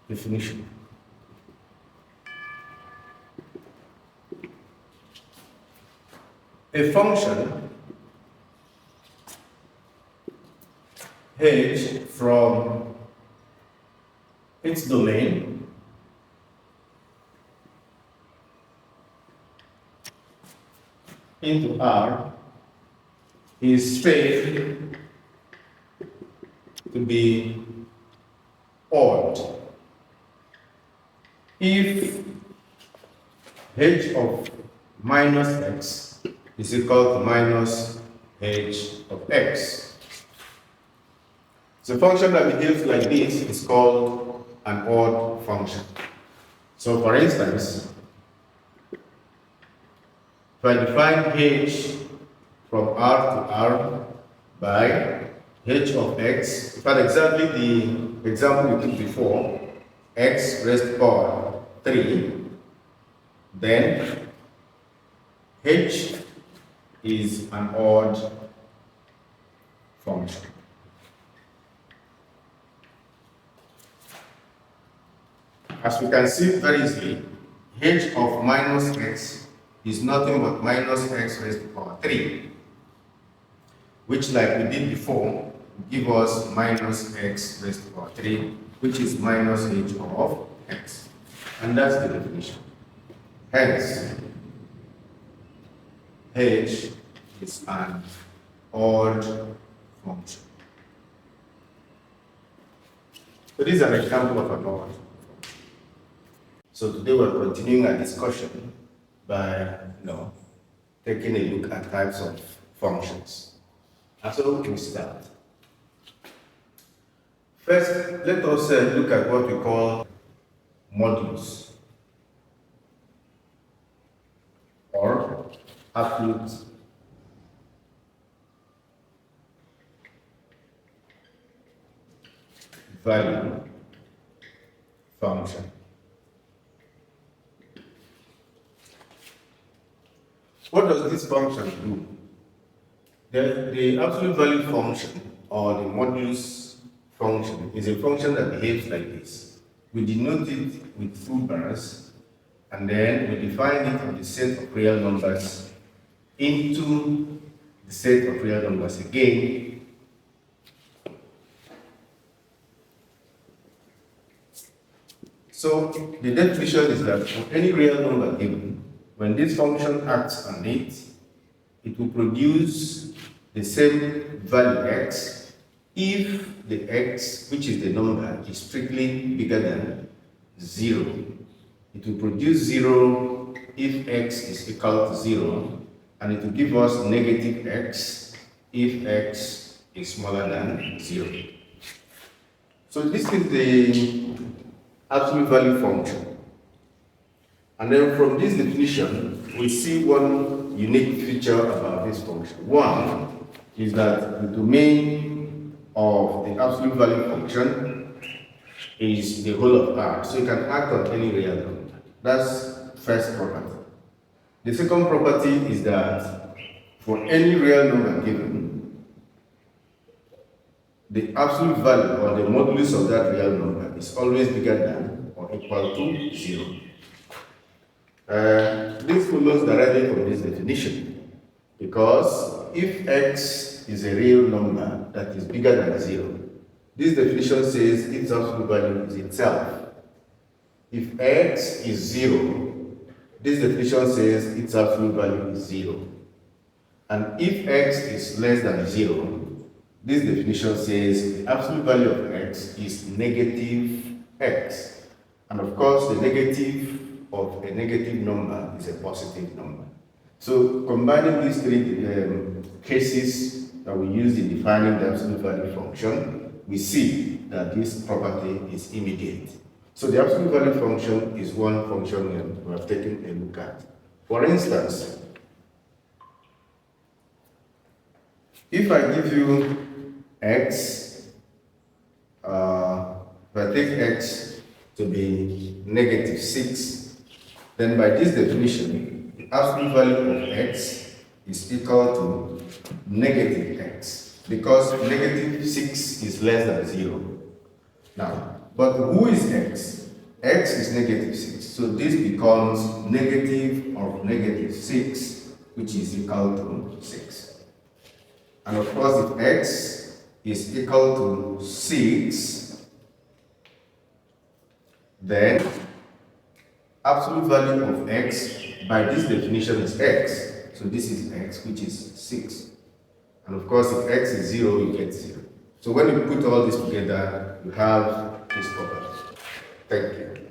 definition. A function h from its domain into R is said to be odd if h of minus x is equal to minus h of x. So a function that behaves like this is called an odd function. So for instance, if I define h from R to R by h of x, in fact exactly the example we took before, x raised to power 3, then h is an odd function. As we can see very easily, h of minus x is nothing but minus x raised to power 3, which, like we did before, give us minus x raised to power 3, which is minus h of x. And that's the definition. Hence, h is an odd function. So this is an example of an odd function. So today we're continuing our discussion by taking a look at types of functions. And so we start. First, let us look at what we call modulus or absolute value function. What does this function do? The absolute value function or the modulus function is a function that behaves like this. We denote it with 2 bars and then we define it on the set of real numbers into the set of real numbers again. So the definition is that for any real number given, when this function acts on it, it will produce the same value x if the x, which is the number, is strictly bigger than 0. It will produce 0 if x is equal to 0, and it will give us negative x if x is smaller than 0. So this is the absolute value function. And then from this definition, we see one unique feature about this function. One is that the domain of the absolute value function is the whole of R. So it can act on any real number. That's first property. The second property is that for any real number given, the absolute value or the modulus of that real number is always bigger than or equal to 0. This follows directly from this definition, because if x is a real number that is bigger than 0, this definition says its absolute value is itself. If x is 0, this definition says its absolute value is 0. And if x is less than 0, this definition says the absolute value of x is negative x. And of course, the negative of a negative number is a positive number. So combining these 3 cases that we use in defining the absolute value function, we see that this property is immediate. So the absolute value function is one function we have taken a look at. For instance, if I give you x, if I take x to be negative 6, then by this definition, the absolute value of x is equal to negative x, because negative 6 is less than 0. Now, But who is x? X is negative 6. So this becomes negative of negative 6, which is equal to 6. And of course, if x is equal to 6, then absolute value of x by this definition is x. So this is x, which is 6. And of course, if x is 0, you get 0. So when you put all this together, you have this property. Thank you.